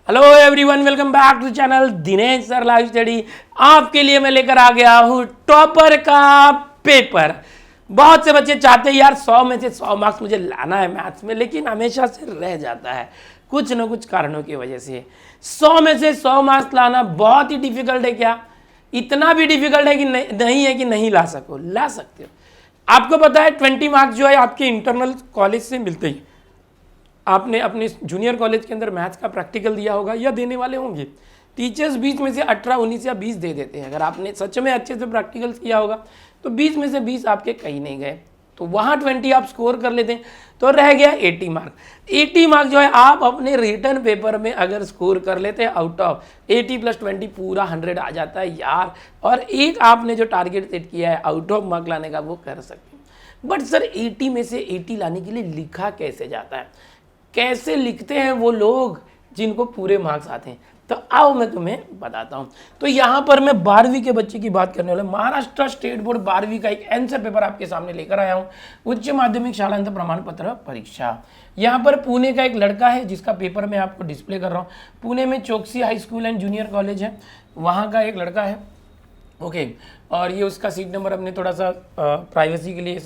Hello everyone, welcome back to channel Dinesh sir live study. आपके लिए मैं लेकर आ गया हूँ टॉपर का पेपर। बहुत से बच्चे चाहते हैं यार 100 में से 100 मार्क्स मुझे लाना है मैथ्स में, लेकिन हमेशा से रह जाता है कुछ न कुछ कारणों की वजह से। 100 में से 100 मार्क्स लाना बहुत ही डिफिकल्ट है। क्या इतना भी डिफिकल्ट है कि नहीं है कि नहीं ला सको? ला सकते हो। आपको पता है 20 मार्क्स जो है आपके इंटरनल कॉलेज से मिलते ही। आपने अपने जूनियर कॉलेज के अंदर मैथ्स का प्रैक्टिकल दिया होगा या देने वाले होंगे। टीचर्स 20 में से 18, 19 या 20 दे देते हैं। अगर आपने सच में अच्छे से प्रैक्टिकल किया होगा तो 20 में से 20 आपके कहीं नहीं गए, तो वहाँ 20 आप स्कोर कर लेते हैं तो रह गया 80 मार्क। 80 मार्क जो है आप अपने रिटर्न पेपर में अगर स्कोर कर लेते हैं, आउट ऑफ 80 + 20 पूरा 100 आ जाता है यार। और एक आपने जो टारगेट सेट किया है आउट ऑफ मार्क लाने का, वो कर सकते हैं। बट सर 80 में से 80 लाने के लिए लिखा कैसे जाता है? कैसे लिखते हैं वो लोग जिनको पूरे मार्क्स आते हैं? तो आओ मैं तुम्हें बताता हूं। तो यहां पर मैं 12वीं के बच्चे की बात करने वाला, महाराष्ट्र स्टेट बोर्ड 12वीं का एक आंसर पेपर आपके सामने लेकर आया हूं। उच्च माध्यमिक शालांत प्रमाण पत्र परीक्षा। यहां पर पुणे का एक लड़का है जिसका पेपर मैं आपको डिस्प्ले कर रहा हूं। पुणे में चौकसी high school and junior college है, वहां का एक लड़का है। ओके, और ये उसका सीट नंबर हमने थोड़ा सा प्राइवेसी के लिए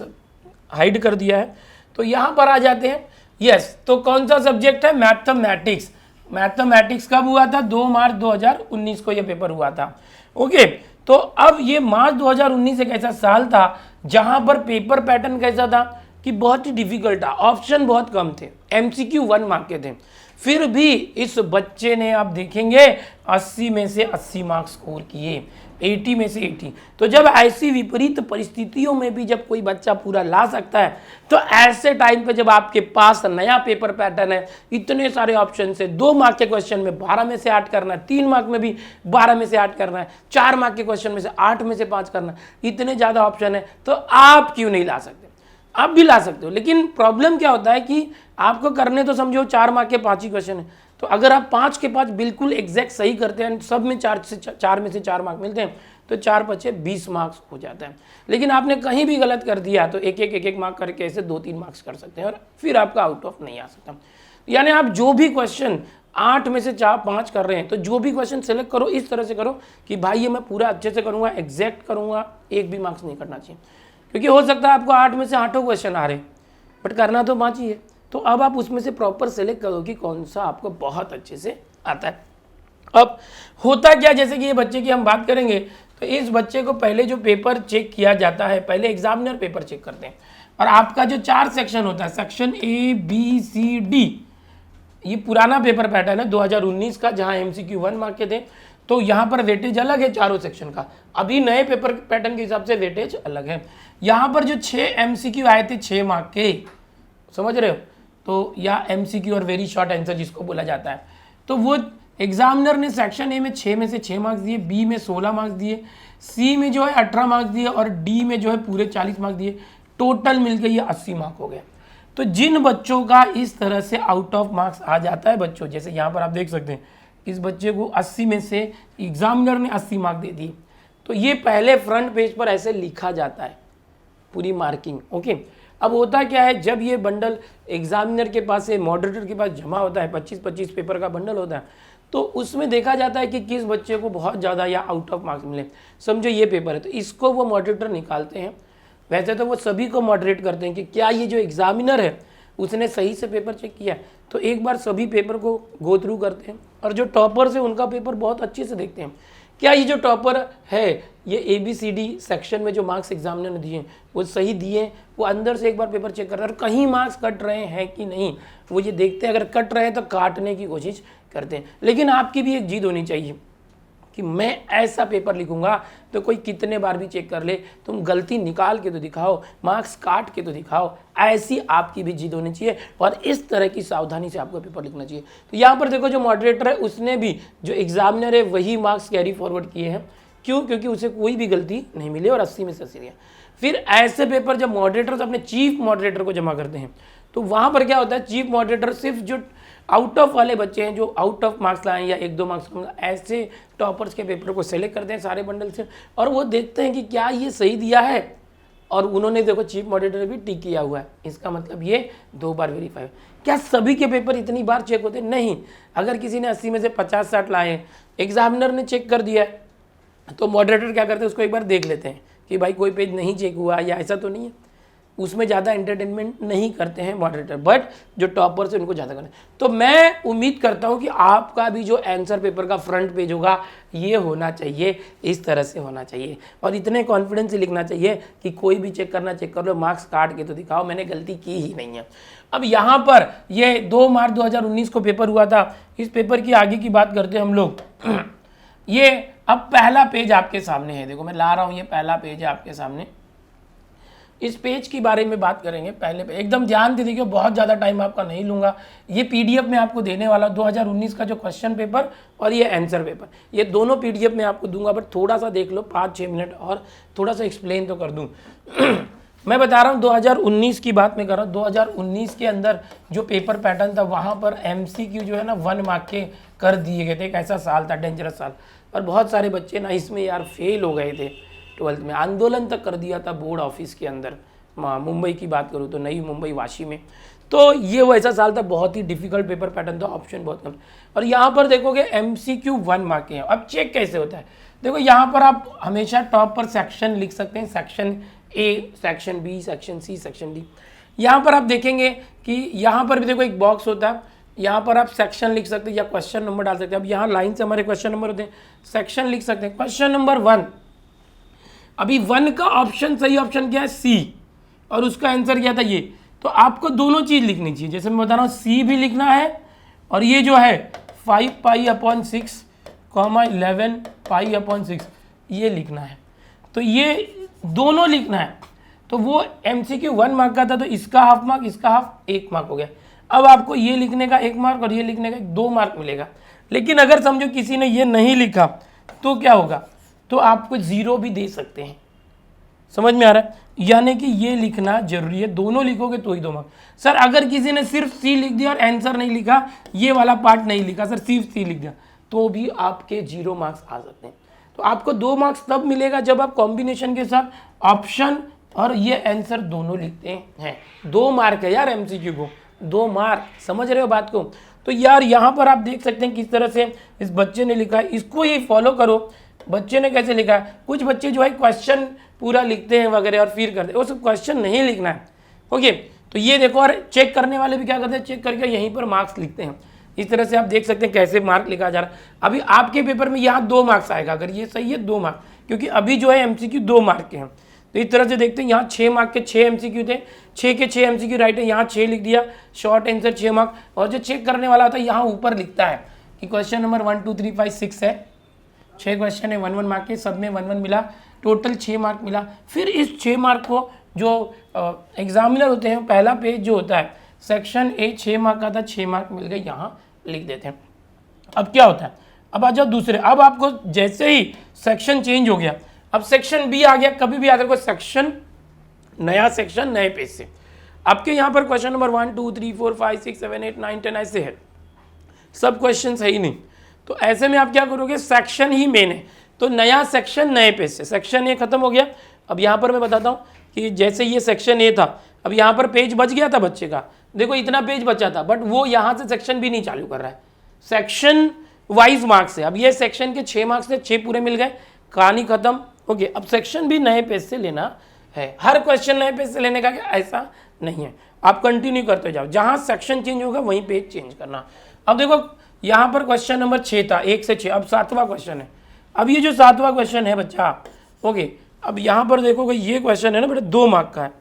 हाइड कर दिया है। तो यहाँ पर आ जाते हैं। यस, तो कौन सा सब्जेक्ट है? मैथमेटिक्स। मैथमेटिक्स कब हुआ था? 2 मार्च 2019 को ये पेपर हुआ था। ओके, तो अब ये मार्च 2019 एक ऐसा साल था जहां पर पेपर पैटर्न कैसा था कि बहुत ही डिफिकल्ट था, ऑप्शन बहुत कम थे, MCQ 1 मार्क के थे। फिर भी इस बच्चे ने आप देखेंगे 80 में से 80 मार्क्स स्कोर किए, 80 में से 80। तो जब ऐसी विपरीत परिस्थितियों में भी जब कोई बच्चा पूरा ला सकता है, तो ऐसे टाइम पे जब आपके पास नया पेपर पैटर्न है, इतने सारे ऑप्शन है, 2 मार्क के क्वेश्चन में 12 में से 8 करना है, 3 मार्क में भी 12 में से 8 करना है, 4 मार्क के क्वेश्चन में से 8 में से 5 करना है, इतने ज़्यादा ऑप्शन है, तो आप क्यों नहीं ला सकते? आप भी ला सकते हो। लेकिन प्रॉब्लम क्या होता है कि आपको करने तो समझो 4 मार्क के 5 ही क्वेश्चन है, तो अगर आप 5 के 5 बिल्कुल एग्जैक्ट सही करते हैं, सब में 4 में से 4 मार्क मिलते हैं, तो 4 बचे 20 मार्क्स हो जाता है। लेकिन आपने कहीं भी गलत कर दिया तो एक मार्क करके ऐसे 2-3 मार्क्स कर सकते हैं और फिर आपका आउट ऑफ नहीं आ सकता। यानी आप जो भी क्वेश्चन 8 में से 5 कर रहे हैं, तो जो भी क्वेश्चन सेलेक्ट करो इस तरह से करो कि भाई ये मैं पूरा अच्छे से करूँगा, एग्जैक्ट करूँगा, एक भी मार्क्स नहीं करना चाहिए। क्योंकि हो सकता है आपको 8 में से 8 क्वेश्चन आ रहे हैं, बट करना तो 5 ही है। तो अब आप उसमें से प्रॉपर सेलेक्ट करो कि कौन सा आपको बहुत अच्छे से आता है। अब होता क्या, जैसे कि ये बच्चे की हम बात करेंगे, तो इस बच्चे को पहले जो पेपर चेक किया जाता है, पहले एग्जामिनर पेपर चेक करते हैं। और आपका जो 4 सेक्शन होता है, section A, B, C, D, ये पुराना पेपर पैटर्न है 2019 का, जहाँ MCQ 1 मार्क के थे। तो यहाँ पर वेटेज अलग है चारों सेक्शन का। अभी नए पेपर पैटर्न के हिसाब से वेटेज अलग है। यहाँ पर जो 6 MCQ आए थे 6 मार्क के, समझ रहे हो? तो या MCQ और वेरी शॉर्ट आंसर जिसको बोला जाता है, तो वो एग्जामिनर ने सेक्शन A में 6 में से 6 मार्क्स दिए, B में 16 मार्क्स दिए, C में जो है 18 मार्क्स दिए और D में जो है पूरे 40 मार्क्स दिए। टोटल मिलकर ये 80 मार्क हो गए। तो जिन बच्चों का इस तरह से आउट ऑफ मार्क्स आ जाता है बच्चों, जैसे यहाँ पर आप देख सकते हैं इस बच्चे को 80 में से एग्जामिनर ने 80 मार्क दे दिए, तो ये पहले फ्रंट पेज पर ऐसे लिखा जाता है पूरी मार्किंग। ओके, अब होता क्या है, जब ये बंडल एग्जामिनर के पास से मॉडरेटर के पास जमा होता है, 25-25 पेपर का बंडल होता है, तो उसमें देखा जाता है कि किस बच्चे को बहुत ज़्यादा या आउट ऑफ मार्क्स मिले। समझो ये पेपर है, तो इसको वो मॉडरेटर निकालते हैं। वैसे तो वो सभी को मॉडरेट करते हैं कि क्या ये जो एग्जामिनर है उसने सही से पेपर चेक किया, तो एक बार सभी पेपर को गो थ्रू करते हैं। और जो टॉपर्स है उनका पेपर बहुत अच्छे से देखते हैं, क्या ये जो टॉपर है ये ABCD सेक्शन में जो मार्क्स एग्जामिनर ने दिए वो सही दिए, वो अंदर से एक बार पेपर चेक कर रहे हैं। और कहीं मार्क्स कट रहे हैं कि नहीं वो ये देखते हैं, अगर कट रहे हैं तो काटने की कोशिश करते हैं। लेकिन आपकी भी एक जिद होनी चाहिए कि मैं ऐसा पेपर लिखूंगा तो कोई कितने बार भी चेक कर ले, तुम गलती निकाल के तो दिखाओ, मार्क्स काट के तो दिखाओ। ऐसी आपकी भी जिद होनी चाहिए और इस तरह की सावधानी से आपको पेपर लिखना चाहिए। तो यहाँ पर देखो जो मॉडरेटर है उसने भी जो एग्जामिनर है वही मार्क्स कैरी फॉरवर्ड किए हैं। क्यों? क्योंकि उसे कोई भी गलती नहीं मिली और 80 में से 80 दिया। फिर ऐसे पेपर जब मॉडरेटर अपने चीफ मॉडरेटर को जमा करते हैं, तो वहाँ पर क्या होता है, चीफ मॉडरेटर सिर्फ जो आउट ऑफ वाले बच्चे हैं, जो आउट ऑफ मार्क्स लाए या 1-2 मार्क्स, ऐसे टॉपर्स के पेपर को सेलेक्ट करते हैं सारे बंडल से, और वो देखते हैं कि क्या ये सही दिया है। और उन्होंने देखो चीफ मॉडरेटर भी टिक किया हुआ है, इसका मतलब ये 2 बार वेरीफाई। क्या सभी के पेपर इतनी बार चेक होते? नहीं। अगर किसी ने 80 में से 50-60 लाए, एग्जामिनर ने चेक कर दिया है, तो मॉडरेटर क्या करते हैं, उसको एक बार देख लेते हैं कि भाई कोई पेज नहीं चेक हुआ या ऐसा तो नहीं है। उसमें ज़्यादा एंटरटेनमेंट नहीं करते हैं मॉडरेटर, बट जो टॉपर से उनको ज़्यादा करते हैं। तो मैं उम्मीद करता हूँ कि आपका भी जो आंसर पेपर का फ्रंट पेज होगा ये होना चाहिए, इस तरह से होना चाहिए, और इतने कॉन्फिडेंस से लिखना चाहिए कि कोई भी चेक करना चेक कर लो, मार्क्स काट के तो दिखाओ मैंने गलती की ही नहीं है। अब यहाँ पर ये 2 मार्च 2019 को पेपर हुआ था। इस पेपर की आगे की बात करते हैं हम लोग। ये अब पहला पेज आपके सामने है, देखो मैं ला रहा हूँ, ये पहला पेज है आपके सामने। इस पेज के बारे में बात करेंगे पहले पे, एकदम ध्यान से देखिए, बहुत ज़्यादा टाइम आपका नहीं लूँगा। ये पीडीएफ में आपको देने वाला 2019 का जो क्वेश्चन पेपर और ये आंसर पेपर, ये दोनों पीडीएफ में आपको दूंगा, बट थोड़ा सा देख लो 5-6 मिनट और थोड़ा सा एक्सप्लेन तो कर दूँ। मैं बता रहा हूँ 2019 की बात मैं कर रहा हूँ। 2019 के अंदर जो पेपर पैटर्न था वहाँ पर एमसीक्यू जो है ना 1 मार्क के कर दिए गए थे। एक ऐसा साल था, डेंजरस साल, और बहुत सारे बच्चे ना इसमें यार फेल हो गए थे। 12th में आंदोलन तक कर दिया था बोर्ड ऑफिस के अंदर। मुंबई की बात करूँ तो नई मुंबई वाशी में, तो ये वो ऐसा साल था, बहुत ही डिफिकल्ट पेपर पैटर्न था, ऑप्शन बहुत कम। और यहाँ पर देखोगे एमसीक्यू 1 मार्क के हैं। अब चेक कैसे होता है, देखो यहाँ पर आप हमेशा टॉप पर सेक्शन लिख सकते हैं, section A, section B, section C, section D. यहाँ पर आप देखेंगे कि यहाँ पर भी देखो एक बॉक्स होता है, यहाँ पर आप सेक्शन लिख सकते हैं या क्वेश्चन नंबर डाल सकते हैं। अब यहाँ लाइन से हमारे क्वेश्चन नंबर होते हैं, सेक्शन लिख सकते हैं। क्वेश्चन नंबर 1, अभी 1 का ऑप्शन, सही ऑप्शन क्या है, सी, और उसका आंसर क्या था ये। तो आपको दोनों चीज़ लिखनी चाहिए, जैसे मैं बता रहा हूँ सी भी लिखना है, और ये जो है 5π/6, 11 π/6 ये लिखना है। तो ये दोनों लिखना है। तो वो एमसीक्यू 1 मार्क का था, तो इसका हाफ मार्क, इसका हाफ 1 मार्क हो गया। अब आपको ये लिखने का 1 मार्क और ये लिखने का 2 मार्क मिलेगा। लेकिन अगर समझो किसी ने ये नहीं लिखा तो क्या होगा, तो आपको 0 भी दे सकते हैं। समझ में आ रहा है? यानी कि ये लिखना जरूरी है, दोनों लिखोगे तो ही 2 मार्क। सर अगर किसी ने सिर्फ सी लिख दिया और आंसर नहीं लिखा, ये वाला पार्ट नहीं लिखा, सर सिर्फ सी लिख दिया, तो भी आपके 0 मार्क्स आ सकते हैं। तो आपको 2 मार्क्स तब मिलेगा जब आप कॉम्बिनेशन के साथ ऑप्शन और ये आंसर दोनों लिखते हैं। 2 मार्क है यार एमसीक्यू को, 2 मार्क, समझ रहे हो बात को? तो यार यहाँ पर आप देख सकते हैं किस तरह से इस बच्चे ने लिखा है, इसको ही फॉलो करो। बच्चे ने कैसे लिखा है, कुछ बच्चे जो है क्वेश्चन पूरा लिखते हैं वगैरह और फिर करते हैं, वो सब क्वेश्चन नहीं लिखना है। ओके, तो ये देखो, और चेक करने वाले भी क्या करते हैं, चेक करके यहीं पर मार्क्स लिखते हैं। इस तरह से आप देख सकते हैं कैसे मार्क लिखा जा रहा है। अभी आपके पेपर में यहाँ 2 मार्क्स आएगा, अगर ये सही है 2 मार्क, क्योंकि अभी जो है एमसीक्यू 2 मार्क के हैं। तो इस तरह से देखते हैं, यहाँ 6 मार्क के 6 एमसीक्यू थे, 6 के 6 एमसीक्यू राइट है, यहाँ 6 लिख दिया, शॉर्ट आंसर 6 मार्क। और जो चेक करने वाला होता है यहाँ ऊपर लिखता है कि क्वेश्चन नंबर 1 2 3 5 6 है, 6 क्वेश्चन है, 1-1 मार्क के, सब में 1-1 मिला, टोटल 6 मार्क मिला। फिर इस 6 मार्क को जो एग्जामिनर होते हैं, पहला पेज जो होता है सेक्शन ए 6 मार्क का था, 6 मार्क मिल गए, यहाँ लिख देते हैं। अब क्या होता है, अब आ जाओ दूसरे। अब आपको जैसे ही सेक्शन चेंज हो गया, अब सेक्शन बी आ गया, कभी भी आता है सेक्शन, नया सेक्शन नए पेज से। आपके यहाँ पर क्वेश्चन नंबर 1 2 3 4 5 6 7 8 9 10 ऐसे है, सब क्वेश्चन है ही नहीं। तो ऐसे में आप क्या करोगे, सेक्शन ही मेन है, तो नया सेक्शन नए पेज से। सेक्शन ए खत्म हो गया। अब यहाँ पर मैं बताता हूँ कि जैसे ये सेक्शन ए था, अब यहाँ पर पेज बच गया था बच्चे का, देखो इतना पेज बचा था, बट वो यहाँ से सेक्शन भी नहीं चालू कर रहा है, सेक्शन वाइज मार्क्स है। अब ये सेक्शन के 6 मार्क्स थे, 6 पूरे मिल गए, कहानी खत्म। ओके, अब सेक्शन भी नए पेज से लेना है, हर क्वेश्चन नए पेज से लेने का क्या ऐसा नहीं है, आप कंटिन्यू करते जाओ, जहाँ सेक्शन चेंज होगा वहीं पेज चेंज करना। अब देखो यहाँ पर क्वेश्चन नंबर 6 था, 1 से 6, अब 7वां क्वेश्चन है। अब ये जो 7वां क्वेश्चन है बच्चा, ओके, अब यहाँ पर देखोगे ये क्वेश्चन है ना बेटा 2 मार्क का है।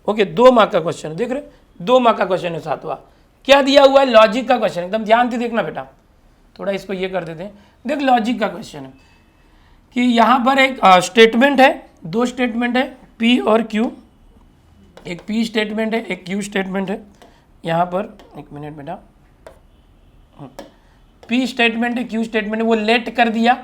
ओके, 2 मार्क का क्वेश्चन है, देख रहे 2 मार्क का क्वेश्चन है 7वां। क्या दिया हुआ है, लॉजिक का क्वेश्चन, एकदम ध्यान से देखना बेटा, थोड़ा इसको ये कर देते हैं। देख लॉजिक का क्वेश्चन है कि यहाँ पर एक स्टेटमेंट है, 2 स्टेटमेंट है, पी और क्यू, एक पी स्टेटमेंट है, एक क्यू स्टेटमेंट है। यहाँ पर एक मिनट बेटा, पी स्टेटमेंट है, क्यू स्टेटमेंट है, वो लेट कर दिया,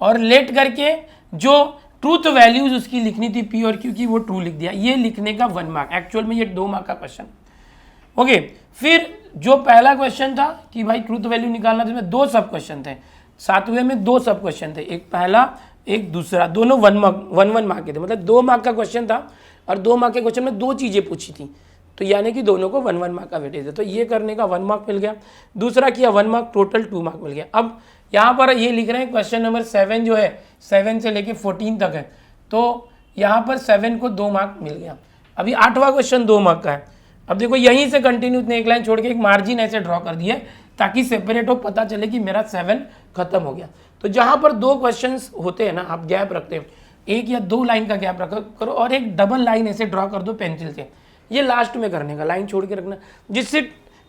और लेट करके जो ट्रूथ वैल्यूज उसकी लिखनी थी पी और क्यू की, वो ट्रू लिख दिया। ये लिखने का 1 मार्क, एक्चुअल में ये 2 मार्क का क्वेश्चन। ओके, फिर जो पहला क्वेश्चन था कि भाई ट्रूथ वैल्यू निकालना, जिसमें 2 सब क्वेश्चन थे, 7वें में 2 सब क्वेश्चन थे, एक पहला एक दूसरा, दोनों 1 मार्क के थे, मतलब 2 मार्क का क्वेश्चन था। और 2 मार्क के क्वेश्चन में 2 चीज़ें पूछी थी, तो यानी कि दोनों को 1 1 मार्क का वेटेज है। तो ये करने का 1 मार्क मिल गया। दूसरा किया 1 मार्क, टोटल 2 मार्क मिल गया। अब यहाँ पर ये लिख रहे हैं क्वेश्चन नंबर 7 जो है 7 से लेके 14 तक है, तो यहाँ पर 7 को 2 मार्क मिल गया। अभी 8वां क्वेश्चन 2 मार्क का है। अब देखो यहीं से कंटिन्यू उसने एक लाइन छोड़ के एक मार्जिन ऐसे ड्रॉ कर दिया ताकि सेपरेट हो, पता चले कि मेरा 7 खत्म हो गया। तो जहाँ पर 2 क्वेश्चंस होते हैं ना, आप गैप रखते हो, 1 या 2 लाइन का गैप रखा करो और एक डबल लाइन ऐसे ड्रॉ कर दो पेंसिल से। ये लास्ट में करने का, लाइन छोड़ के रखना, जिससे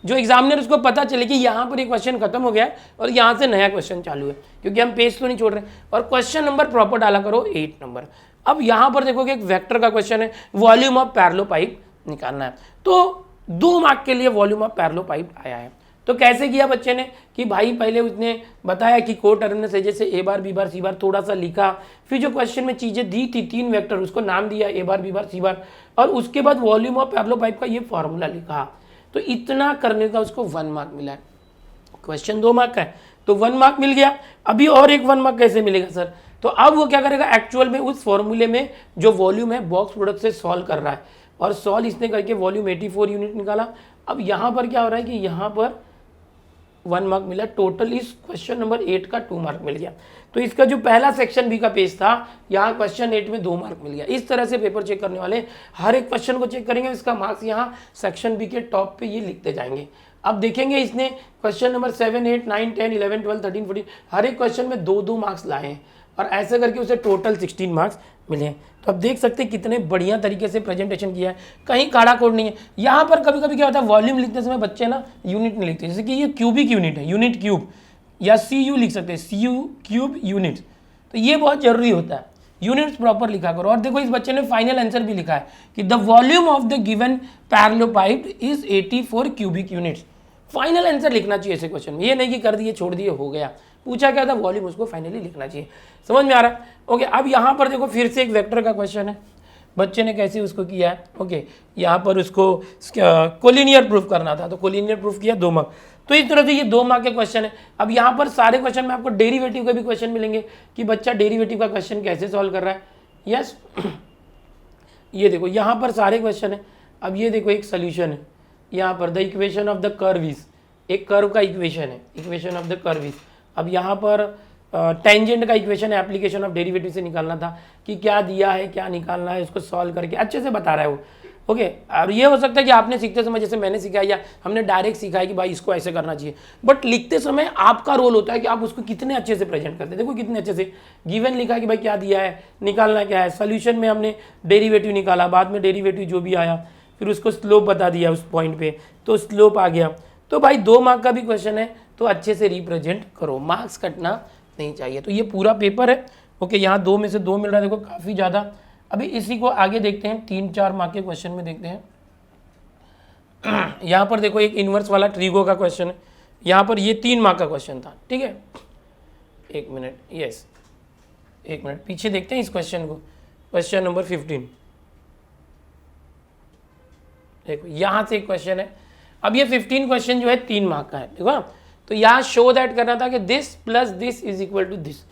जो एग्जामिनर उसको पता चले कि यहाँ पर ये क्वेश्चन खत्म हो गया है और यहाँ से नया क्वेश्चन चालू है, क्योंकि हम पेज तो नहीं छोड़ रहे। और क्वेश्चन नंबर प्रॉपर डाला करो 8 नंबर। अब यहाँ पर देखो कि एक वेक्टर का क्वेश्चन है, वॉल्यूम ऑफ पैरेललोपाइप निकालना है। तो 2 मार्क के लिए वॉल्यूम ऑफ पैरेललोपाइप आया है। तो कैसे किया बच्चे ने कि भाई पहले उसने बताया कि को टर्मिनल से जैसे ए बार बी बार सी बार थोड़ा सा लिखा, फिर जो क्वेश्चन में चीज़ें दी थी 3 वेक्टर उसको नाम दिया ए बार बी बार सी बार, और उसके बाद वॉल्यूम ऑफ पैरेललोपाइप का ये फॉर्मूला लिखा। तो इतना करने का उसको 1 मार्क मिला है। क्वेश्चन 2 मार्क का है तो 1 मार्क मिल गया। अभी और एक 1 मार्क कैसे मिलेगा सर? तो अब वो क्या करेगा, एक्चुअल में उस फॉर्मूले में जो वॉल्यूम है बॉक्स प्रोडक्ट से सॉल्व कर रहा है, और सॉल्व इसने करके वॉल्यूम 84 यूनिट निकाला। अब यहाँ पर क्या हो रहा है कि यहाँ पर 1 मार्क मिला। टोटल इस क्वेश्चन नंबर 8 का 2 मार्क मिल गया। तो इसका जो पहला सेक्शन बी का पेज था, यहाँ क्वेश्चन 8 में 2 मार्क मिल गया। इस तरह से पेपर चेक करने वाले हर एक क्वेश्चन को चेक करेंगे, इसका मार्क्स यहाँ सेक्शन बी के टॉप पे ये लिखते जाएंगे। अब देखेंगे इसने क्वेश्चन नंबर 7 8 9 10 11 12 13 14 हर एक क्वेश्चन में 2-2 मार्क्स लाए हैं, और ऐसे करके उसे टोटल 16 मार्क्स मिले हैं। तो अब देख सकते हैं कितने बढ़िया तरीके से प्रेजेंटेशन किया है, कहीं काड़ा कोड नहीं है। यहाँ पर कभी कभी क्या होता है, वॉल्यूम लिखते समय बच्चे ना यूनिट नहीं लिखते, जैसे कि ये क्यूबिक यूनिट है, यूनिट क्यूब, या CU लिख सकते हैं, CU क्यूब यूनिट। तो ये बहुत जरूरी होता है, यूनिट्स प्रॉपर लिखा करो। और देखो इस बच्चे ने फाइनल आंसर भी लिखा है कि the volume of the given पैरेललोपाइप is 84 cubic units. Final answer लिखना चाहिए ऐसे क्वेश्चन में, ये नहीं कि कर दिए छोड़ दिए हो गया, पूछा क्या था वॉल्यूम, उसको फाइनली लिखना चाहिए। समझ में आ रहा है? ओके, अब यहाँ पर देखो फिर से एक वेक्टर का क्वेश्चन है, बच्चे ने कैसे उसको किया है। ओके, यहाँ पर उसको कोलिनियर प्रूफ करना था, तो कोलिनियर प्रूफ किया 2 मार्क। तो इस तरह से ये 2 मार्क के क्वेश्चन है। अब यहाँ पर सारे क्वेश्चन में आपको डेरिवेटिव के भी क्वेश्चन मिलेंगे कि बच्चा डेरिवेटिव का क्वेश्चन कैसे सॉल्व कर रहा है। यस, ये देखो यहाँ पर सारे क्वेश्चन है। अब ये देखो एक सोल्यूशन है, यहाँ पर the equation of the curve is, एक कर्व का इक्वेशन है, equation of the curve is. अब यहाँ पर टेंजेंट का इक्वेशन है, एप्लीकेशन ऑफ डेरिवेटिव से निकालना था कि क्या दिया है क्या निकालना है, उसको सॉल्व करके अच्छे से बता रहा है वो। ओके, और ये हो सकता है कि आपने सीखते समय जैसे मैंने सिखाया या हमने डायरेक्ट सिखाया कि भाई इसको ऐसे करना चाहिए, बट लिखते समय आपका रोल होता है कि आप उसको कितने अच्छे से प्रेजेंट करते हैं। देखो कितने अच्छे से गिवन लिखा कि भाई क्या दिया है, निकालना क्या है। सोल्यूशन में हमने डेरिवेटिव निकाला, बाद में डेरिवेटिव जो भी आया फिर उसको स्लोप बता दिया उस पॉइंट पे, तो स्लोप आ गया। तो भाई 2 मार्क का भी क्वेश्चन है, तो अच्छे से रिप्रेजेंट करो, मार्क्स कटना नहीं चाहिए। तो ये पूरा पेपर है। ओके, यहाँ 2 में से 2 मिल रहा है, देखो काफ़ी ज़्यादा। अभी इसी को आगे देखते हैं, 3-4 मार्क के क्वेश्चन में देखते हैं। यहाँ पर देखो एक इन्वर्स वाला ट्रीगो का क्वेश्चन है, यहाँ पर ये 3 मार्क का क्वेश्चन था। ठीक है, 1 मिनट, यस 1 मिनट पीछे देखते हैं इस क्वेश्चन को। क्वेश्चन नंबर 15 देखो, यहाँ से एक क्वेश्चन है। अब ये 15 क्वेश्चन जो है 3 मार्क का है, देखो। तो यहाँ शो दैट करना था कि this plus this is equal to this.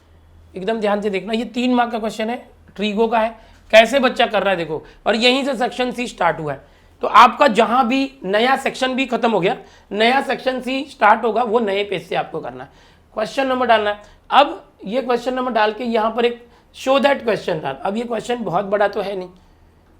एकदम ध्यान से देखना, ये 3 मार्क का क्वेश्चन है, ट्रीगो का है। कैसे बच्चा कर रहा है देखो, और यहीं से सेक्शन सी स्टार्ट हुआ है। तो आपका जहां भी नया सेक्शन भी खत्म हो गया, नया सेक्शन सी स्टार्ट होगा, वो नए पेज से आपको करना है, क्वेश्चन नंबर डालना है। अब ये क्वेश्चन नंबर डाल के यहाँ पर एक शो दैट क्वेश्चन था। अब ये क्वेश्चन बहुत बड़ा तो है नहीं,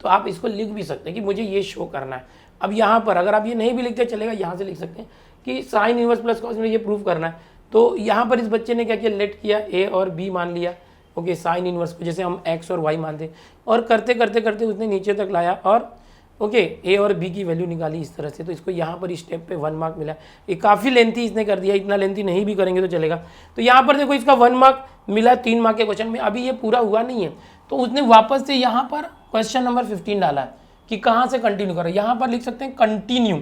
तो आप इसको लिख भी सकते हैं कि मुझे ये शो करना है। अब यहाँ पर अगर आप ये नहीं भी लिखते चलेगा, यहाँ से लिख सकते हैं कि साइन इनवर्स प्लस कॉस में ये प्रूव करना है। तो यहाँ पर इस बच्चे ने क्या किया, लेट किया, ए और बी मान लिया। ओके, साइन इनवर्स को जैसे हम एक्स और वाई मानते, और करते करते करते उसने नीचे तक लाया और ओके ए और बी की वैल्यू निकाली इस तरह से। तो इसको यहाँ पर इस स्टेप पे 1 मार्क मिला। ये काफ़ी लेंथी इसने कर दिया, इतना लेंथी नहीं भी करेंगे तो चलेगा। तो यहाँ पर देखो इसका 1 मार्क मिला 3 मार्क के क्वेश्चन में। अभी ये पूरा हुआ नहीं है, तो उसने वापस से यहाँ पर क्वेश्चन नंबर 15 डाला है कि कहाँ से कंटिन्यू करें। यहाँ पर लिख सकते हैं कंटिन्यू।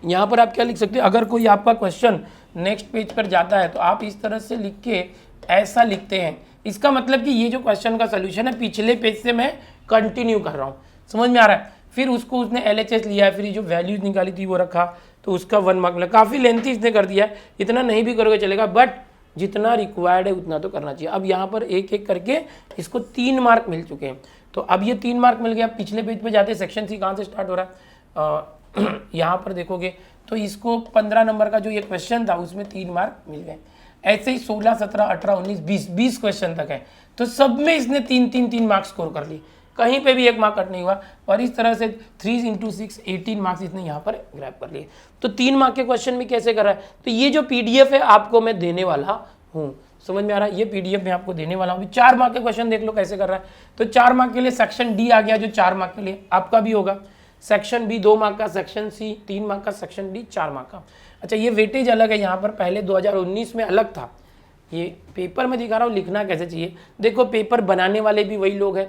यहाँ पर आप क्या लिख सकते हैं, अगर कोई आपका क्वेश्चन नेक्स्ट पेज पर जाता है तो आप इस तरह से लिख के ऐसा लिखते हैं, इसका मतलब कि ये जो क्वेश्चन का सोल्यूशन है पिछले पेज से मैं कंटिन्यू कर रहा हूँ। समझ में आ रहा है? फिर उसको उसने LHS लिया है, फिर ये जो वैल्यूज निकाली थी वो रखा, तो उसका 1 मार्क मिला। काफ़ी लेंथी इसने कर दिया है, इतना नहीं भी करोगे चलेगा, बट जितना रिक्वायर्ड है उतना तो करना चाहिए। अब यहाँ पर एक एक करके इसको 3 मार्क मिल चुके हैं। तो अब ये 3 मार्क मिल गया। पिछले पेज पे जाते सेक्शन सी कहाँ से स्टार्ट हो रहा है, यहाँ पर देखोगे तो इसको 15 नंबर का जो ये क्वेश्चन था उसमें 3 मार्क मिल गए। ऐसे ही 16, 17, 18, 19, 20 क्वेश्चन तक है, तो सब में इसने 3 मार्क्स स्कोर कर लिए, कहीं पे भी 1 मार्क कट नहीं हुआ। और इस तरह से 3 × 6 18 मार्क्स इसने यहाँ पर ग्रैब कर लिए। तो 3 मार्क के क्वेश्चन भी कैसे कर रहा है, तो ये जो PDF है आपको मैं देने वाला हूँ, समझ में आ रहा है, ये PDF मैं आपको देने वाला हूँ। 4 मार्क के क्वेश्चन देख लो कैसे कर रहा है। तो 4 मार्क के लिए सेक्शन डी आ गया, जो 4 मार्क के लिए आपका भी होगा। सेक्शन बी 2 मार्क का, सेक्शन सी 3 मार्क का, सेक्शन डी 4 मार्क का। अच्छा, ये वेटेज अलग है यहाँ पर, पहले 2019 में अलग था। ये पेपर में दिखा रहा हूँ, लिखना कैसे चाहिए। देखो पेपर बनाने वाले भी वही लोग हैं,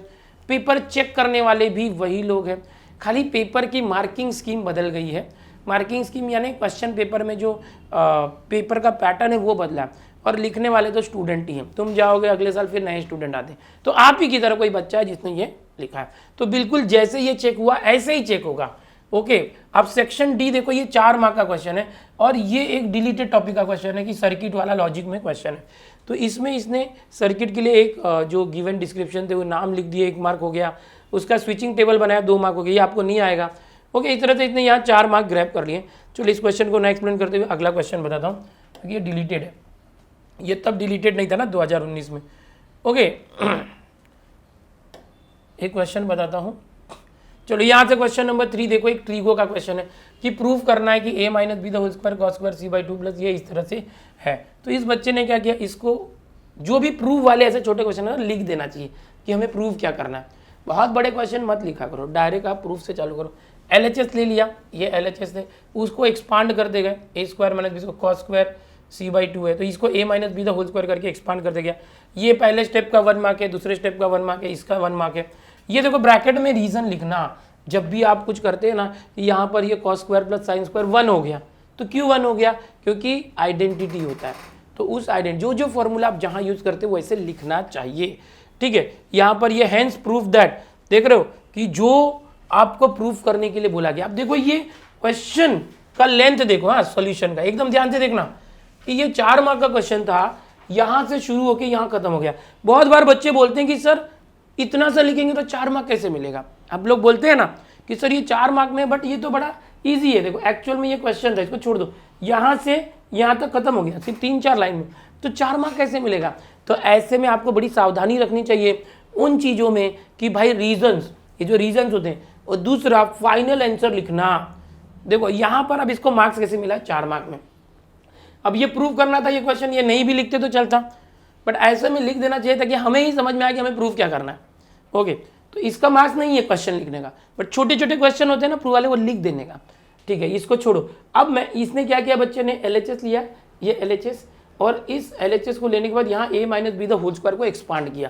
पेपर चेक करने वाले भी वही लोग हैं, खाली पेपर की मार्किंग स्कीम बदल गई है। मार्किंग स्कीम यानी क्वेश्चन पेपर में जो पेपर का पैटर्न है वो बदला, और लिखने वाले तो स्टूडेंट ही हैं। तुम जाओगे अगले साल फिर नए स्टूडेंट आते हैं, तो आप ही की तरह कोई बच्चा है जिसने ये लिखा है, तो बिल्कुल जैसे ये चेक हुआ ऐसे ही चेक होगा। ओके, अब सेक्शन डी देखो, ये 4 मार्क का क्वेश्चन है, और ये एक डिलीटेड टॉपिक का क्वेश्चन है कि सर्किट वाला लॉजिक में क्वेश्चन है। तो इसमें इसने सर्किट के लिए एक जो गिवन डिस्क्रिप्शन थे वो नाम लिख दिए, 1 मार्क हो गया। उसका स्विचिंग टेबल बनाया, 2 मार्क हो गया, ये आपको नहीं आएगा। ओके, इस तरह से इसने यहाँ 4 मार्क ग्रैब कर लिए। चलो इस क्वेश्चन को ना एक्सप्लेन करते हुए अगला क्वेश्चन बताता हूँ, क्योंकि ये डिलीटेड है, ये तब डिलीटेड नहीं था ना 2019 में। ओके, एक क्वेश्चन बताता हूँ। चलो यहाँ से क्वेश्चन नंबर 3 देखो, एक ट्रीगो का क्वेश्चन है कि प्रूव करना है कि a - b ² cos square c/2 plus ये इस तरह से है। तो इस बच्चे ने क्या किया, इसको जो भी प्रूव वाले ऐसे छोटे क्वेश्चन है ना लिख देना चाहिए कि हमें प्रूव क्या करना है। बहुत बड़े क्वेश्चन मत लिखा करो, डायरेक्ट आप प्रूफ से चालू करो। LHS ले लिया, ये LHS है, उसको एक्सपांड कर देगा, a² - b cos square c/2 है, तो इसको a - b ² करके एक्सपांड कर देगा। ये पहले स्टेप का 1 मार्क है, दूसरे स्टेप का 1 मार्क है, इसका 1 मार्क है। ये देखो ब्रैकेट में रीजन लिखना, जब भी आप कुछ करते हैं ना कि यहाँ पर ये cos square plus sin square 1 हो गया, तो क्यों 1 हो गया, क्योंकि आइडेंटिटी होता है। तो उस आइडेंटिटी जो फॉर्मूला आप जहाँ यूज करते हो वैसे लिखना चाहिए, ठीक है। यहाँ पर ये हैंस प्रूफ दैट, देख रहे हो कि जो आपको प्रूफ करने के लिए बोला गया। अब देखो ये क्वेश्चन का लेंथ देखो, हाँ सॉल्यूशन का एकदम ध्यान से देखना कि ये 4 मार्क का क्वेश्चन था, यहाँ से शुरू होकर यहाँ खत्म हो गया। बहुत बार बच्चे बोलते हैं कि सर इतना सा लिखेंगे तो 4 मार्क कैसे मिलेगा। आप लोग बोलते हैं ना कि सर ये 4 मार्क में, बट ये तो बड़ा इजी है। देखो एक्चुअल में ये क्वेश्चन था, इसको छोड़ दो, यहाँ से यहाँ तक खत्म हो गया सिर्फ 3-4 लाइन में, तो 4 मार्क कैसे मिलेगा। तो ऐसे में आपको बड़ी सावधानी रखनी चाहिए उन चीज़ों में कि भाई रीजंस, ये जो रीजंस होते हैं, और दूसरा फाइनल आंसर लिखना। देखो यहाँ पर अब इसको मार्क्स कैसे मिला, 4 मार्क में। अब ये प्रूव करना था ये क्वेश्चन, ये नहीं भी लिखते तो चलता, बट ऐसे में लिख देना चाहिए था कि हमें ही समझ में आए कि हमें प्रूव क्या करना है। ओके, तो इसका मार्क्स नहीं है क्वेश्चन लिखने का, बट छोटे छोटे क्वेश्चन होते हैं ना प्रूव वाले, वो लिख देने का, ठीक है। इसको छोड़ो। अब मैं इसने क्या किया, बच्चे ने LHS लिया, ये LHS, और इस LHS को लेने के बाद यहाँ a - b ² को एक्सपांड किया,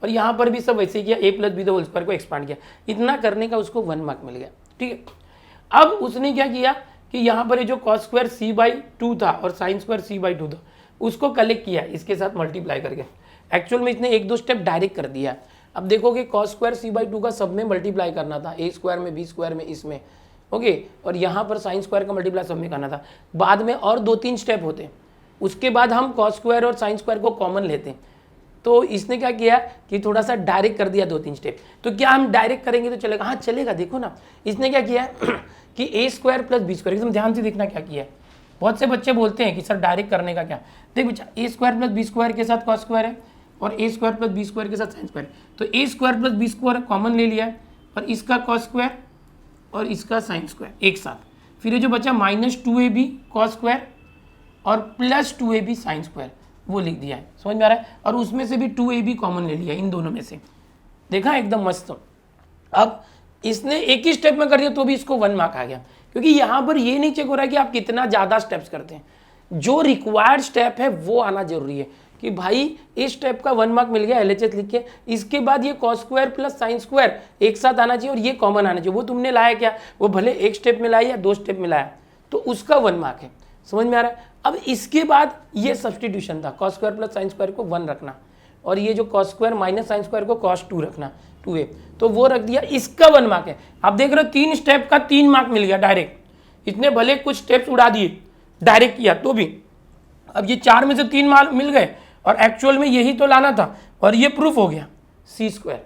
और यहाँ पर भी सब वैसे किया, a + b ² को एक्सपांड किया। इतना करने का उसको 1 मार्क मिल गया, ठीक है। अब उसने क्या किया कि यहाँ पर जो cos स्क्वायर c/2 था और sin स्क्वायर c/2 था, उसको कलेक्ट किया इसके साथ मल्टीप्लाई करके। एक्चुअल में इसने 1-2 स्टेप डायरेक्ट कर दिया। अब देखोगे cos स्क्वायर c/2 का सब में मल्टीप्लाई करना था, a² में, b² में, इसमें, ओके, और यहाँ पर sin स्क्वायर का मल्टीप्लाई सब में करना था। बाद में और 2-3 स्टेप होते, उसके बाद हम cos स्क्वायर और sin स्क्वायर को कॉमन लेते हैं। तो इसने क्या किया कि थोड़ा सा डायरेक्ट कर दिया 2-3 स्टेप। तो क्या हम डायरेक्ट करेंगे तो चलेगा, हाँ चलेगा। देखो ना इसने क्या किया कि a² + b², एकदम ध्यान से देखना क्या किया है। बहुत से बच्चे बोलते हैं कि सर डायरेक्ट करने का क्या, देख बच्चा a² + b² के साथ cos स्क्वायर है और a² + b² के साथ sin स्क्वायर है, तो a² + b² कॉमन ले लिया है, और इसका cos स्क्वायर और इसका sin स्क्वायर एक साथ। फिर ये जो बचा -2ab cos स्क्वायर और +2ab sin स्क्वायर, वो लिख दिया है, समझ में आ रहा है। और उसमें से भी 2ab कॉमन ले लिया इन दोनों में से, देखा एकदम मस्त। अब इसने एक ही स्टेप में कर दिया तो भी इसको 1 मार्क आ गया, क्योंकि यहाँ पर ये नहीं चेक हो रहा है कि आप कितना ज़्यादा स्टेप्स करते हैं। जो रिक्वायर्ड स्टेप है वो आना जरूरी है कि भाई इस स्टेप का 1 मार्क मिल गया LHS लिख के, इसके बाद ये cos square plus sin square एक साथ आना चाहिए और ये कॉमन आना चाहिए। वो तुमने लाया क्या, वो भले एक स्टेप में लाया या 2 स्टेप में लाया, तो उसका 1 मार्क है, समझ में आ रहा है। अब इसके बाद ये सब्सटीट्यूशन था, cos square plus sin square को 1 रखना, और ये जो cos square minus sin square को cos 2 रखना, 2a, तो वो रख दिया, इसका 1 मार्क है। आप देख रहे हो 3 स्टेप का 3 मार्क मिल गया डायरेक्ट। इतने भले कुछ स्टेप्स उड़ा दिए डायरेक्ट किया तो भी, अब ये 4 में से 3 मार्क मिल गए, और एक्चुअल में यही तो लाना था, और ये प्रूफ हो गया c²।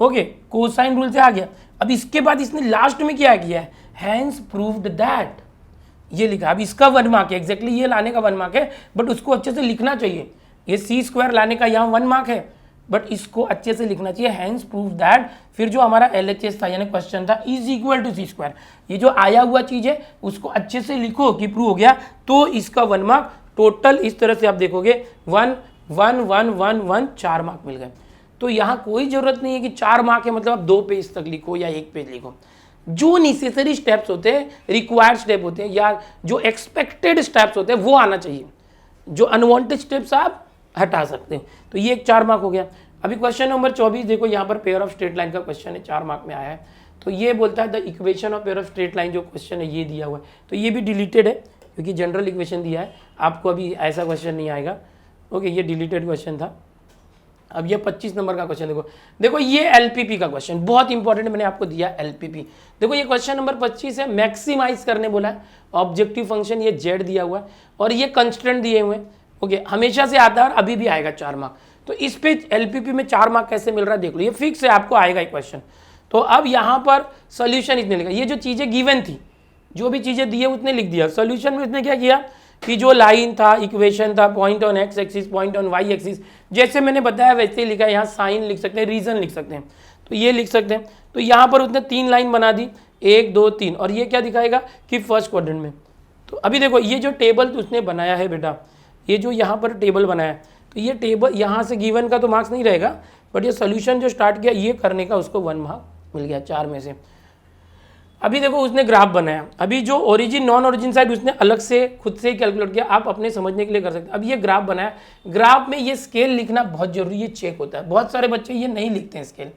ओके, कोसाइन रूल से आ गया। अब इसके बाद इसने लास्ट में क्या किया है, हैंस प्रूव्ड दैट, ये लिखा। अब इसका 1 मार्क है, एग्जैक्टली ये लाने का 1 मार्क है, बट उसको अच्छे से लिखना चाहिए। ये सी स्क्वायर लाने का यहाँ 1 मार्क है, बट इसको अच्छे से लिखना चाहिए, हैंस प्रूव दैट। फिर जो हमारा LHS था यानी क्वेश्चन था is equal to C square, ये जो आया हुआ चीज है उसको अच्छे से लिखो कि प्रूव हो गया, तो इसका 1 मार्क टोटल। इस तरह से आप देखोगे 1 1 1 1 1 4 मार्क मिल गए। तो यहाँ कोई जरूरत नहीं है कि 4 मार्क है मतलब आप 2 पेज तक लिखो या 1 पेज लिखो। जो नेसेसरी स्टेप्स होते हैं, रिक्वायर्ड स्टेप होते हैं या जो एक्सपेक्टेड स्टेप्स होते हैं वो आना चाहिए, जो अनवांटेड स्टेप्स आप हटा सकते हैं। तो ये एक 4 मार्क हो गया। अभी क्वेश्चन नंबर 24 देखो, यहाँ पर पेयर ऑफ स्ट्रेट लाइन का क्वेश्चन है, 4 मार्क में आया है। तो ये बोलता है the equation of pair of straight line, जो क्वेश्चन है ये दिया हुआ है, तो ये भी डिलीटेड है क्योंकि जनरल इक्वेशन दिया है, आपको अभी ऐसा क्वेश्चन नहीं आएगा। ओके, ये डिलीटेड क्वेश्चन था। अब ये 25 नंबर का क्वेश्चन देखो, देखो ये LPP का क्वेश्चन बहुत इंपॉर्टेंट मैंने आपको दिया LPP। देखो ये क्वेश्चन नंबर 25 है, मैक्सिमाइज करने बोला है, ऑब्जेक्टिव फंक्शन ये Z दिया हुआ है और ये कंस्टेंट दिए हुए हैं। ओके, हमेशा से आता है और अभी भी आएगा 4 मार्क। तो इस पे LPP में 4 मार्क कैसे मिल रहा है देख लो, ये फिक्स है, आपको आएगा ये क्वेश्चन। तो अब यहाँ पर सोल्यूशन इसने लिखा, ये जो चीजें गिवन थी, जो भी चीजें दी है उसने लिख दिया। सोल्यूशन में उसने क्या किया कि जो लाइन था, इक्वेशन था, point on x axis, point on y axis, जैसे मैंने बताया वैसे ही लिखा है। यहाँ साइन लिख सकते हैं, रीजन लिख सकते हैं, तो ये लिख सकते हैं। तो यहाँ पर उसने 3 लाइन बना दी, 1 2 3, और ये क्या दिखाएगा कि फर्स्ट क्वाड्रेंट में। तो अभी देखो ये जो टेबल उसने बनाया है बेटा, ये जो यहाँ पर टेबल बनाया है, तो ये टेबल यहाँ से गिवन का तो मार्क्स नहीं रहेगा, बट ये सोल्यूशन जो स्टार्ट किया ये करने का उसको 1 मार्क मिल गया 4 में से। अभी देखो उसने ग्राफ बनाया, अभी जो ओरिजिन नॉन ओरिजिन साइड उसने अलग से खुद से कैलकुलेट किया, आप अपने समझने के लिए कर सकते हैं। अब ये ग्राफ बनाया, ग्राफ में ये स्केल लिखना बहुत जरूरी है, चेक होता है। बहुत सारे बच्चे ये नहीं लिखते हैं स्केल,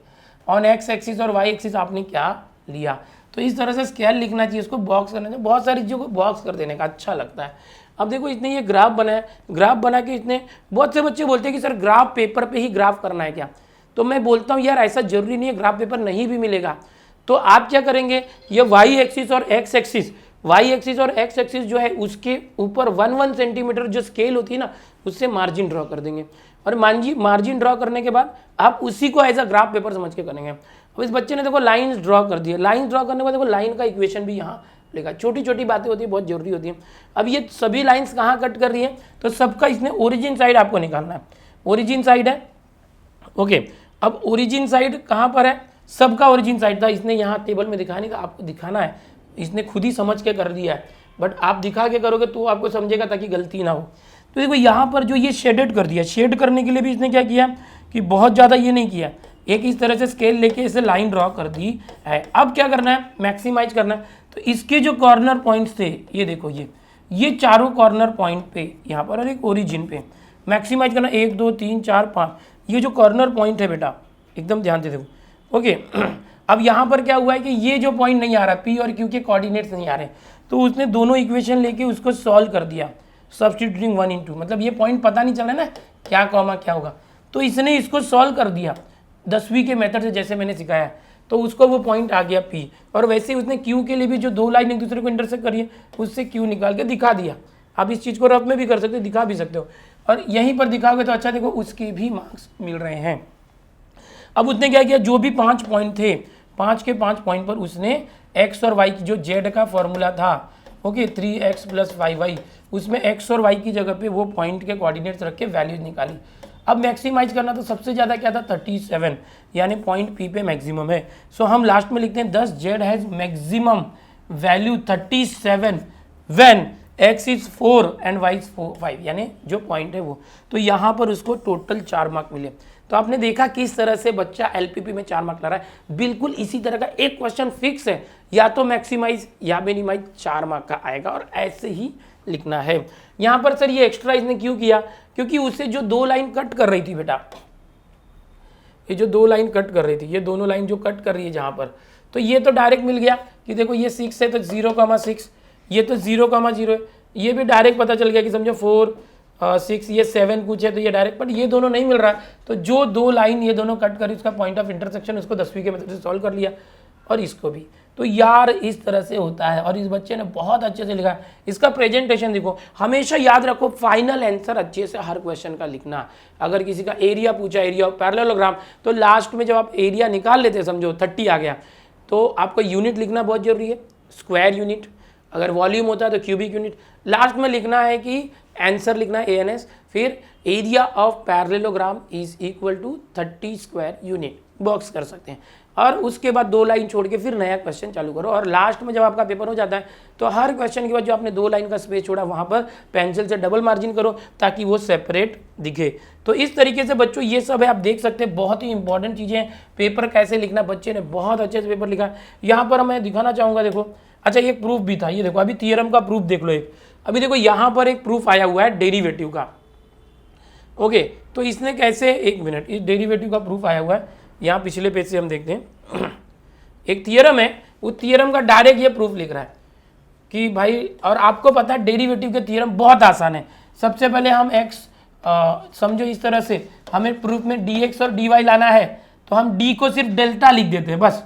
ऑन x एक्सिस और y एक्सिस आपने क्या लिया, तो इस तरह से स्केल लिखना चाहिए, उसको बॉक्स करना चाहिए। बहुत सारी चीज़ों को बॉक्स कर देने का अच्छा लगता है। अब देखो इसने ये ग्राफ बनाया, ग्राफ बना के इसने, बहुत से बच्चे बोलते हैं कि सर ग्राफ पेपर पे ही ग्राफ करना है क्या, तो मैं बोलता हूँ यार ऐसा जरूरी नहीं है, ग्राफ पेपर नहीं भी मिलेगा। तो आप क्या करेंगे, ये y एक्सिस और x एक्सिस, y एक्सिस और x एक्सिस जो है उसके ऊपर 1 सेंटीमीटर जो स्केल होती है ना, उससे मार्जिन ड्रॉ कर देंगे, और मार्जिन ड्रॉ करने के बाद आप उसी को एज अ ग्राफ पेपर समझ के करेंगे। अब इस बच्चे ने देखो लाइंस ड्रॉ कर दिए, लाइंस ड्रॉ करने के बाद देखो लाइन का इक्वेशन भी यहाँ लिखा। छोटी छोटी बातें होती है, बहुत जरूरी होती है। अब ये सभी लाइंस कहाँ कट कर रही है, तो सबका इसने ओरिजिन साइड आपको निकालना है, ओरिजिन साइड है। ओके, अब ओरिजिन साइड कहाँ पर है, सबका ओरिजिन साइड था, इसने यहाँ टेबल में दिखाने का आपको दिखाना है, इसने खुद ही समझ के कर दिया है, बट आप दिखा के करोगे तो आपको समझेगा ताकि गलती ना हो। तो देखो यहाँ पर जो ये शेडेड कर दिया, शेड करने के लिए भी इसने क्या किया कि बहुत ज़्यादा ये नहीं किया, एक इस तरह से स्केल लेके इसे लाइन ड्रॉ कर दी है। अब क्या करना है, मैक्सिमाइज करना है। तो इसके जो कॉर्नर पॉइंट्स थे, ये देखो ये चारों कॉर्नर पॉइंट पे यहाँ पर और एक ओरिजिन पे मैक्सिमाइज करना, 1 2 3 4 5, ये जो कॉर्नर पॉइंट है बेटा एकदम ध्यान से देखो। ओके, अब यहाँ पर क्या हुआ है कि ये जो पॉइंट नहीं आ रहा, P और Q के कोऑर्डिनेट्स नहीं आ रहे, तो उसने दोनों इक्वेशन लेके उसको सॉल्व कर दिया, सब्स्टिट्यूटिंग 1 इन 2, मतलब ये पॉइंट पता नहीं चला ना क्या कॉमा क्या होगा, तो इसने इसको सॉल्व कर दिया 10वीं के मेथड से जैसे मैंने सिखाया, तो उसको वो पॉइंट आ गया P। और वैसे ही उसने Q के लिए भी जो 2 लाइन एक दूसरे को इंटरसेक्ट करी है उससे Q निकाल के दिखा दिया। आप इस चीज़ को रफ में भी कर सकते हो, दिखा भी सकते हो, और यहीं पर दिखाओगे तो अच्छा, देखो उसके भी मार्क्स मिल रहे हैं। अब उसने क्या किया, जो भी 5 पॉइंट थे, 5 के 5 पॉइंट पर उसने x और y की जो z का फॉर्मूला था, ओके 3x + 5y, उसमें x और y की जगह पे वो पॉइंट के कोऑर्डिनेट्स रख के वैल्यूज निकाली। अब मैक्सिमाइज करना, तो सबसे ज़्यादा क्या था 37, यानी पॉइंट P पे मैक्सिमम है। सो हम लास्ट में लिखते हैं 10 z has maximum value 37 when x is 4 and y is 5, यानी जो पॉइंट है वो। तो यहाँ पर उसको टोटल 4 मार्क मिले। तो आपने देखा किस तरह से बच्चा LPP में 4 मार्क ला रहा है। बिल्कुल इसी तरह का एक क्वेश्चन फिक्स है, या तो मैक्सिमाइज या मिनिमाइज 4 मार्क का आएगा, और ऐसे ही लिखना है। यहाँ पर सर ये एक्स्ट्रा इसने क्यों किया, क्योंकि उससे जो 2 लाइन कट कर रही थी बेटा, ये जो 2 लाइन कट कर रही थी, ये दोनों लाइन जो कट कर रही है जहाँ पर, तो ये तो डायरेक्ट मिल गया कि देखो ये 6 है तो 0,6, ये तो 0,0 है, ये भी डायरेक्ट पता चल गया कि समझो 4 6, ये 7 कुछ है, तो ये डायरेक्ट, बट ये दोनों नहीं मिल रहा। तो जो 2 लाइन ये दोनों कट करी उसका पॉइंट ऑफ इंटरसेक्शन उसको 10वीं के मेथड से सॉल्व कर लिया, और इसको भी। तो यार इस तरह से होता है, और इस बच्चे ने बहुत अच्छे से लिखा है। इसका प्रेजेंटेशन देखो, हमेशा याद रखो फाइनल आंसर अच्छे से हर क्वेश्चन का लिखना। अगर किसी का एरिया पूछा, एरिया ऑफ पैरेललोग्राम, तो लास्ट में जब आप एरिया निकाल लेते समझो 30 आ गया, तो आपको यूनिट लिखना बहुत जरूरी है। स्क्वायर यूनिट, अगर वॉल्यूम होता है तो क्यूबिक यूनिट। लास्ट में लिखना है कि आंसर लिखना है ANS, फिर area of parallelogram is equal to 30 square unit, box कर सकते हैं। और उसके बाद 2 लाइन छोड़ के फिर नया क्वेश्चन चालू करो। और लास्ट में जब आपका पेपर हो जाता है तो हर क्वेश्चन के बाद जो आपने 2 लाइन का स्पेस छोड़ा वहाँ पर पेंसिल से डबल मार्जिन करो ताकि वो सेपरेट दिखे। तो इस तरीके से बच्चों ये सब है, आप देख सकते हैं बहुत ही इंपॉर्टेंट चीज़ें हैं। पेपर कैसे लिखना, बच्चे ने बहुत अच्छे से पेपर लिखा। यहाँ पर मैं दिखाना चाहूँगा, देखो अच्छा एक प्रूफ भी था, ये देखो अभी थियरम का प्रूफ देख लो एक। अभी देखो यहाँ पर एक प्रूफ आया हुआ है डेरिवेटिव का। ओके, तो इसने कैसे, एक मिनट, इस डेरिवेटिव का प्रूफ आया हुआ है, यहाँ पिछले पेज से हम देखते हैं। एक थियरम है, उस थियरम का डायरेक्ट ये प्रूफ लिख रहा है कि भाई, और आपको पता है डेरिवेटिव के थियरम बहुत आसान है। सबसे पहले हम x समझो इस तरह से, हमें प्रूफ में dx और dy लाना है तो हम d को सिर्फ डेल्टा लिख देते हैं बस,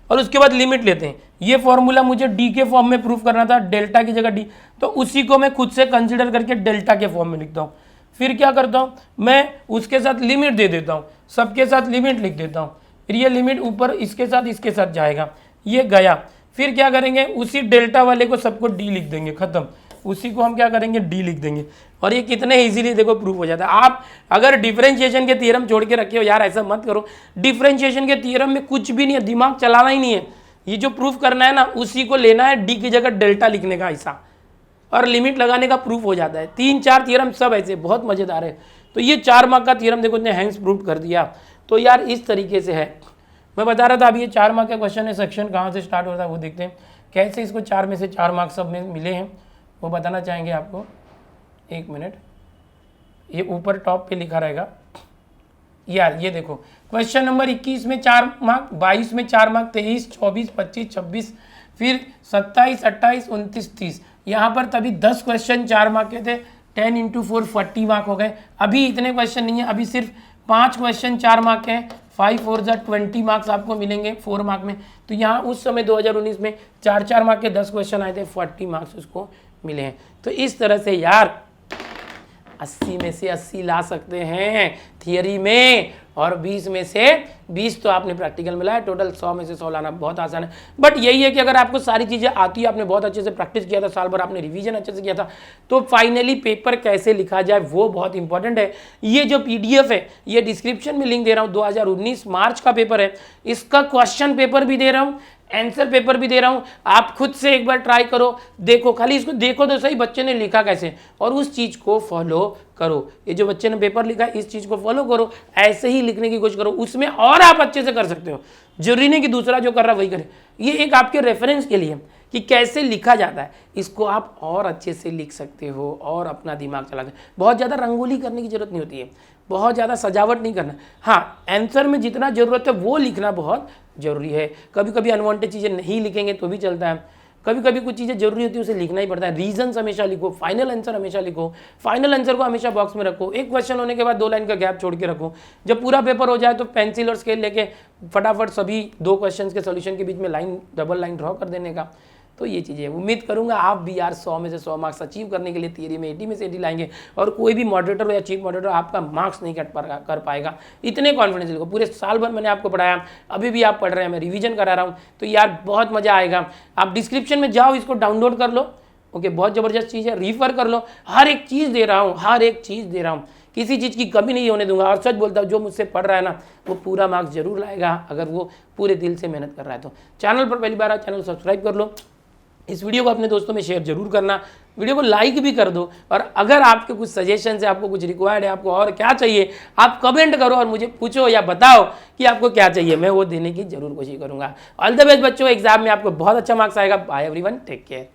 और उसके बाद लिमिट लेते हैं। ये फॉर्मूला मुझे d के फॉर्म में प्रूफ करना था, डेल्टा की जगह d, तो उसी को मैं खुद से कंसिडर करके डेल्टा के फॉर्म में लिखता हूँ। फिर क्या करता हूँ, मैं उसके साथ लिमिट दे देता हूँ, सबके साथ लिमिट लिख देता हूँ। फिर ये लिमिट ऊपर इसके साथ जाएगा, ये गया। फिर क्या करेंगे, उसी डेल्टा वाले को सबको d लिख देंगे, खत्म। उसी को हम क्या करेंगे, d लिख देंगे। और ये कितने इजीली देखो प्रूफ हो जाता है। आप अगर डिफरेंशिएशन के थ्योरम छोड़ के रखे हो, यार ऐसा मत करो, डिफरेंशिएशन के थ्योरम में कुछ भी नहीं है, दिमाग चलाना ही नहीं है। ये जो प्रूफ करना है ना, उसी को लेना है, d की जगह डेल्टा लिखने का ऐसा, और लिमिट लगाने का प्रूफ हो जाता है। 3-4 थ्योरम सब ऐसे बहुत मजेदार है। तो ये 4 मार्क का थ्योरम देखो इतने हैंड्स प्रूफ कर दिया। तो यार इस तरीके से है, मैं बता रहा था अभी ये 4 मार्क का क्वेश्चन है। सेक्शन कहाँ से स्टार्ट होता है वो देखते हैं, कैसे इसको 4 में से 4 मार्क्स सब में मिले हैं वो बताना चाहेंगे आपको। एक मिनट, ये ऊपर टॉप पे लिखा रहेगा यार, ये देखो क्वेश्चन नंबर 21 में 4 मार्क, 22 में 4 मार्क, 23, 24, 25, 26, फिर 27, 28, 29, 30। यहाँ पर तभी 10 क्वेश्चन 4 मार्क के थे, 10 × 4 40 मार्क हो गए। अभी इतने क्वेश्चन नहीं है, अभी सिर्फ 5 क्वेश्चन 4 मार्क के हैं। 5 4 जा 20 मार्क्स आपको मिलेंगे 4 मार्क में। तो यहाँ उस समय 2019 में 4-4 मार्क के 10 क्वेश्चन आए थे, 40 मार्क्स उसको मिले हैं। तो इस तरह से यार 80 में से 80 ला सकते हैं थियरी में, और 20 में से 20 तो आपने प्रैक्टिकल में लाया। टोटल 100 में से 100 लाना बहुत आसान है। बट यही है कि अगर आपको सारी चीज़ें आती है, आपने बहुत अच्छे से प्रैक्टिस किया था, साल भर आपने रिवीजन अच्छे से किया था, तो फाइनली पेपर कैसे लिखा जाए वो बहुत इंपॉर्टेंट है। ये जो PDF है, ये डिस्क्रिप्शन में लिंक दे रहा हूँ, 2019 मार्च का पेपर है। इसका क्वेश्चन पेपर भी दे रहा हूँ, आंसर पेपर भी दे रहा हूं। आप खुद से एक बार ट्राई करो, देखो, खाली इसको देखो तो सही बच्चे ने लिखा कैसे, और उस चीज को फॉलो करो। ये जो बच्चे ने पेपर लिखा इस चीज को फॉलो करो, ऐसे ही लिखने की कोशिश करो, उसमें और आप अच्छे से कर सकते हो। जरूरी नहीं कि दूसरा जो कर रहा है वही करे। ये एक आपके रेफरेंस के लिए कि कैसे लिखा जाता है, इसको आप और अच्छे से लिख सकते हो और अपना दिमाग चलाते हो। बहुत ज़्यादा रंगोली करने की जरूरत नहीं होती है, बहुत ज़्यादा सजावट नहीं करना। हाँ, आंसर में जितना ज़रूरत है वो लिखना बहुत ज़रूरी है। कभी कभी अनवांटेड चीज़ें नहीं लिखेंगे तो भी चलता है, कभी कभी कुछ चीज़ें जरूरी होती है उसे लिखना ही पड़ता है। रीजंस हमेशा लिखो, फाइनल आंसर हमेशा लिखो, फाइनल आंसर को हमेशा बॉक्स में रखो। एक क्वेश्चन होने के बाद 2 लाइन का गैप छोड़ के रखो। जब पूरा पेपर हो जाए तो पेंसिल और स्केल लेके फटाफट सभी 2 क्वेश्चन के सोल्यूशन के बीच में लाइन, डबल लाइन ड्रॉ कर देने का। तो ये चीज़ें उम्मीद करूंगा आप भी यार 100 में से 100 मार्क्स अचीव करने के लिए थियरी में 80 में से 80 लाएंगे, और कोई भी मॉडरेटर या चीफ मॉडरेटर आपका मार्क्स नहीं कर पाएगा। इतने कॉन्फिडेंस लिखो। पूरे साल भर मैंने आपको पढ़ाया, अभी भी आप पढ़ रहे हैं, मैं रिवीजन करा रहा हूँ, तो यार बहुत मजा आएगा। आप डिस्क्रिप्शन में जाओ, इसको डाउनलोड कर लो। ओके, बहुत ज़बरदस्त चीज़ है, रिफर कर लो। हर एक चीज़ दे रहा हूँ, हर एक चीज़ दे रहा हूँ, किसी चीज़ की कमी नहीं होने दूंगा। और सच बोलता हूँ, जो मुझसे पढ़ रहा है ना वो पूरा मार्क्स जरूर लाएगा, अगर वो पूरे दिल से मेहनत कर रहा है तो। चैनल पर पहली बार आओ, चैनल सब्सक्राइब कर लो। इस वीडियो को अपने दोस्तों में शेयर जरूर करना, वीडियो को लाइक भी कर दो। और अगर आपके कुछ सजेशन है, आपको कुछ रिक्वायर्ड है, आपको और क्या चाहिए, आप कमेंट करो और मुझे पूछो या बताओ कि आपको क्या चाहिए, मैं वो देने की जरूर कोशिश करूंगा। ऑल द बेस्ट बच्चों, एग्जाम में आपको बहुत अच्छा मार्क्स आएगा। Bye everyone, take care.